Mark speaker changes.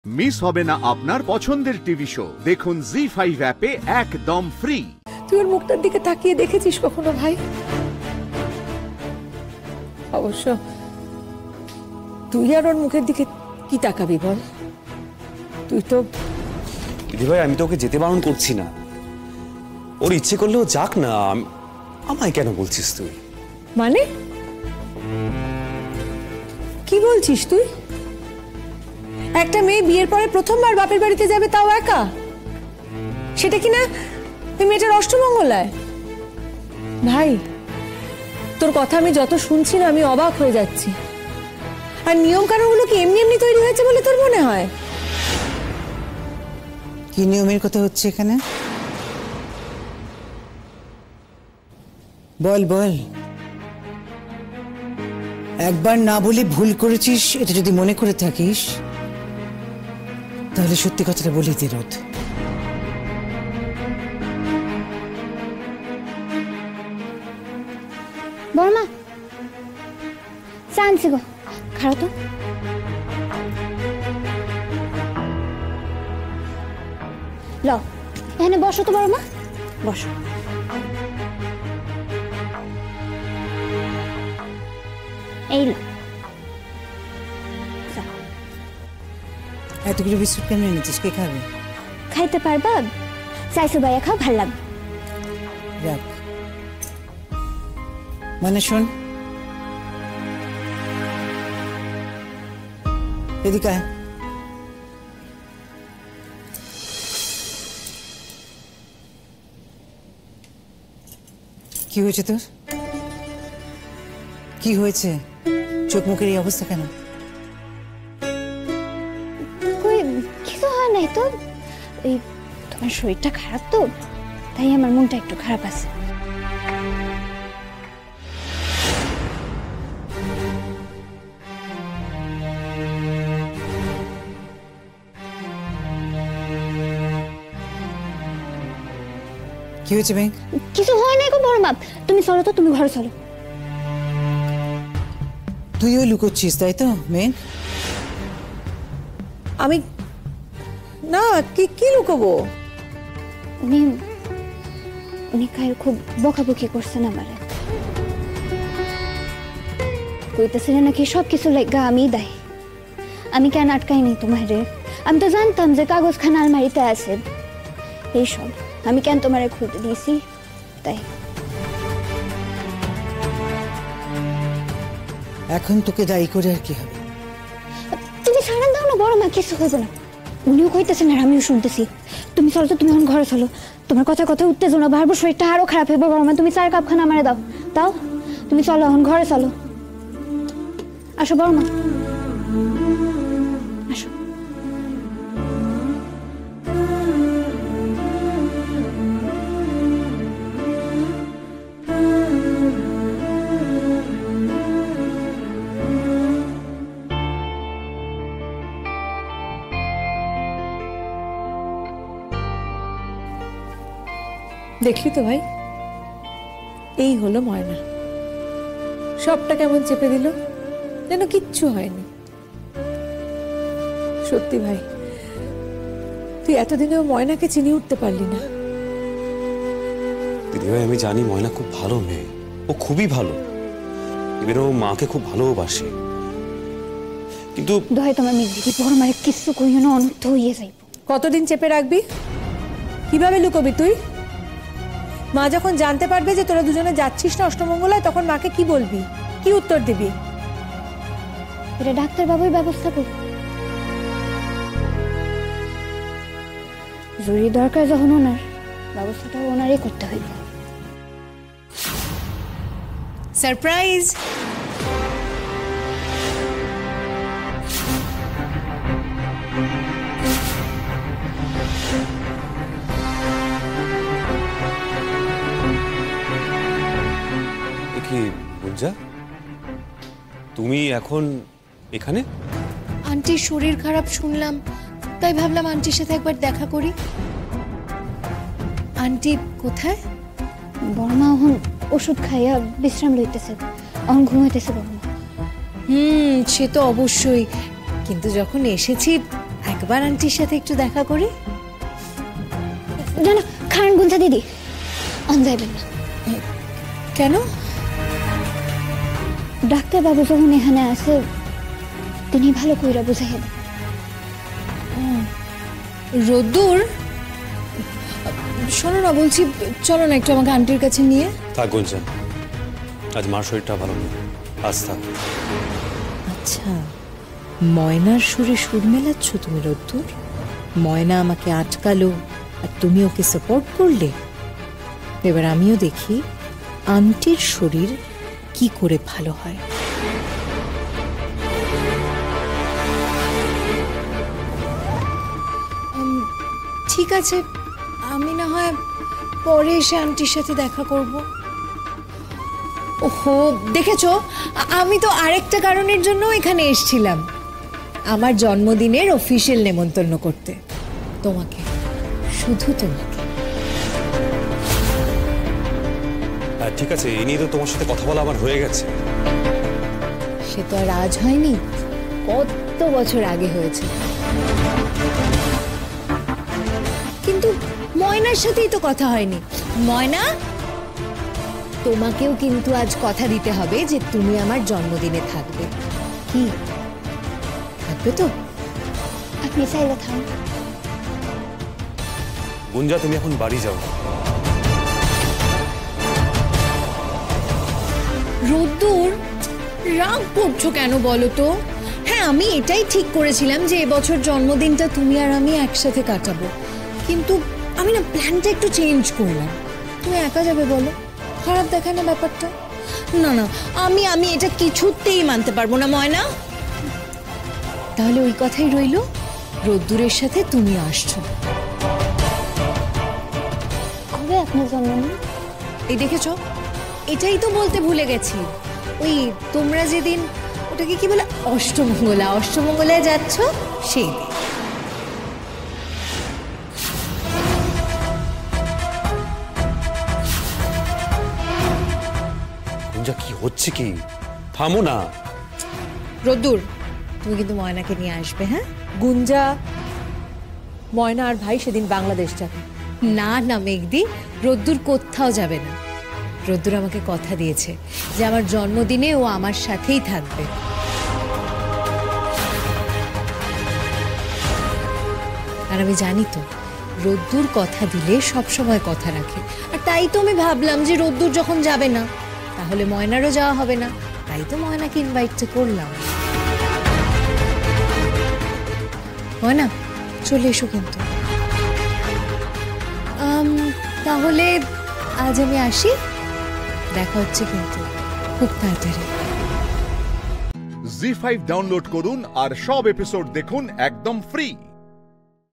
Speaker 1: Miss হবে না আপনার পছন্দের টিভি শো। দেখুন জি5 অ্যাপে একদম ফ্রি।
Speaker 2: তুই ওর মুখটার দিকে তাকিয়ে দেখেছিস কখনো ভাই? অবশ্য তুই আর ওর মুখের দিকে কি তাকাবি বল? তুই তো
Speaker 3: দিদি ভাই, আমি তো ওকে যেতে বারণ করছি না, ওর ইচ্ছে করলেও যাক না। আমায় কেন বলছিস তুই?
Speaker 2: মানে কি বলছিস তুই? একটা মেয়ে বিয়ের পরে প্রথমবার বাপের বাড়িতে যাবে, তাও একা, সেটা কিনা ওই মেয়েটার অষ্টমঙ্গলায়। ভাই তোর কথা আমি যত শুনছি না আমি অবাক হয়ে যাচ্ছি। আর নিয়ম কানুনগুলো কি এমনি এমনি তৈরি হয়েছে বলে তোর মনে হয়?
Speaker 4: কি নিয়মের কথা হচ্ছে এখানে? বল বল। একবার না বলে ভুল করেছিস এটা যদি মনে করে থাকিস তাহলে সত্যি কথাটা বলি দে রোদ।
Speaker 5: বর্মা চান্সি গো, খাও তো। ল এখানে বসো তো বর্মা, বসো। এই ল,
Speaker 4: এতগুলো বিস্কুট কেন এনেছিস? কে খাবে?
Speaker 5: খাইতে পারবা? চাইছো ভাইয়া খাও, ভাল লাগবে।
Speaker 4: রাখ। মানে শোন, এদিকে আয়। কি হয়েছে তোর? কি হয়েছে? চোখ মুখের এই অবস্থা কেন?
Speaker 5: কই কিছু হয় নাই তো, এই তোমার শরীরটা খারাপ তো, তাই আমার মনটা একটু খারাপ আছে।
Speaker 4: কি হয়েছে ব্যাংক?
Speaker 5: কিছু হয় নাই গো বড়মা, তুমি চলো তো, তুমি ঘরে চলো।
Speaker 4: তুইও লুকোচ্ছিস তাই তো মেন?
Speaker 2: আমি না, কি কি লুকোবো?
Speaker 5: উনি কাল খুব বকাবকি করছেন আমারে, কইতেছিলেন নাকি সবকিছু লাগা আমি দায়ী। আমি কেন আটকাইনি তোমারে? আমি তো জানতাম যে কাগজখানা আলমারিতে আছে, এইসব আমি কেন তোমারে খুলতে দিয়েছি? তাই
Speaker 4: এখন তোকে দায়ী করে আর কি হবে?
Speaker 5: তুমি ছাড়ান দাও না বড় মা, কিছু হইব না। উনিও কইতেছেন আর আমিও শুনতেছি। তুমি চলো তো, তুমি এখন ঘরে চলো। তোমার কথা কথা উত্তেজনা বাড়বো, শরীরটা আরো খারাপ হইব। বড় মা তুমি 4 কাপ খানা আমারে দাও, দাও। তুমি চলো এখন ঘরে চলো। আসো বড় মা, আসো।
Speaker 2: দেখলি তো ভাই, এই হলো ময়না। সবটা কেমন চেপে দিল, যেন কিচ্ছু হয়নি। সত্যি ভাই, তুই এতদিনেও ময়নাকে চিনি উঠতে পারলি না।
Speaker 3: দিদি ভাই, আমি জানি ময়না খুব ভালো মেয়ে, ও খুবই ভালো, এবার ও মাকে খুব ভালোবাসে, কিন্তু
Speaker 5: দোহাই তোমার মেয়ে দিদি, বড় মারে কিছু কইও না, অনর্থ হইয়া যাইব।
Speaker 2: কতদিন চেপে রাখবি? কিভাবে লুকোবি তুই? মা যখন জানতে পারবে যে তোরা দুজনে যাচ্ছিস না অষ্টমঙ্গলায়, তখন মাকে কি বলবি? কি উত্তর দিবি?
Speaker 5: এটা ডাক্তার বাবুই ব্যবস্থা করবে। জরুরি দরকার যখন ওনার, ব্যবস্থাটা ওনারই করতে হইবে।
Speaker 2: সারপ্রাইজ!
Speaker 3: কি বুঝা, তুমি এখন এখানে?
Speaker 6: আন্টির শরীর খারাপ শুনলাম, তাই ভাবলাম আন্টির সাথে একবার দেখা করি। আন্টি কোথায়?
Speaker 5: বড়মা এখন ওষুধ খাইয়া বিশ্রাম লইতেছে, এখন ঘুমাইতেছে বড়মা।
Speaker 6: সে তো অবশ্যই, কিন্তু যখন এসেছি একবার
Speaker 2: আবার আন্টির সাথে একটু দেখা করি?
Speaker 5: না না, খান গুঞ্জা দিদি, অন যাইবেন না।
Speaker 2: কেন?
Speaker 5: ডাক্তার বাবু যখন এখানে আছে তিনি ভালো কইরা বুঝাই দেন।
Speaker 2: রোদ্দুর, শোনো না, বলছি চলো না একটু আমাকে আন্টির কাছে নিয়ে।
Speaker 3: থাক গুঞ্জন, আজ মার শরীরটা ভালো নেই, আজ থাক।
Speaker 7: আচ্ছা, ময়নার সুরে সুর মেলাচ্ছ তুমি রোদ্দুর? ময়না আমাকে আটকালো আর তুমি ওকে সাপোর্ট করলে। এবার আমিও দেখি আন্টির শরীর কি করে ভালো হয়।
Speaker 2: ঠিক আছে, আমি না হয় পরে এসে আন্টির সাথে দেখা করব। ওহো, দেখেছো, আমি তো আরেকটা কারণের জন্য এখানে এসেছিলাম, আমার জন্মদিনের অফিশিয়াল নেমন্তন্ন করতে। তোমাকে, শুধু তোমাকে।
Speaker 3: ঠিক আছে, এই নিয়ে তো তোমার সাথে কথা বলা আমার হয়ে গেছে।
Speaker 2: সে তো আর আজ হয়নি, কত বছর আগে হয়েছে। কিন্তু ময়নার সাথেই তো কথা হয়নি। ময়না, তোমাকেও কিন্তু আজ কথা দিতে হবে যে তুমি আমার জন্মদিনে থাকবে। কি থাকবে তো?
Speaker 5: আপনি চাইলে থাকুন।
Speaker 3: গুঞ্জা, তুমি এখন বাড়ি যাও।
Speaker 2: রোদ্দুর, রাগ করছো কেন বলো তো? হ্যাঁ, আমি এটাই ঠিক করেছিলাম যে এবছর জন্মদিনটা তুমি আর আমি একসাথে কাটাবো, কিন্তু আমি না প্ল্যানটা একটু চেঞ্জ করলাম। তুমি একা যাবে বলো? খারাপ দেখায় না ব্যাপারটা? না না, আমি এটা কিছুতেই মানতে পারবো না ময়না। তাহলে ওই কথাই রইলো, রোদ্দুরের সাথে তুমি আসছো।
Speaker 5: কবে আপনার জন্মদিন?
Speaker 2: এই দেখেছো, এটাই তো বলতে ভুলে গেছি। ওই তোমরা যেদিন, ওটাকে কি বলে, অষ্টমঙ্গলায় যাচ্ছ সেই দিন।
Speaker 3: গুঞ্জা, কি হচ্ছে কি? থামো না।
Speaker 2: রোদ্দুর, তুমি কিন্তু ময়নাকে নিয়ে আসবে। হ্যাঁ, গুঞ্জা, ময়না আর ভাই সেদিন বাংলাদেশ যাবে। না না মেঘদি, রোদ্দুর কোথাও যাবে না। রোদ্দুর আমাকে কথা দিয়েছে যে আমার জন্মদিনে ও আমার সাথেই থাকবে। আর আমি জানি তো, রোদ্দুর কথা দিলে সব সময় কথা রাখে। আর তাই তো আমি ভাবলাম যে রোদ্দুর যখন যাবে না, তাহলে ময়নারও যাওয়া হবে না। তাই তো ময়নাকে ইনভাইটটা করলাম। ময়না, চলে এসো কিন্তু। তাহলে আজ আমি আসি, দেখা হচ্ছে কিন্তু খুব তাড়াতাড়ি।
Speaker 1: জি5 ডাউনলোড করুন আর সব এপিসোড দেখুন একদম ফ্রি।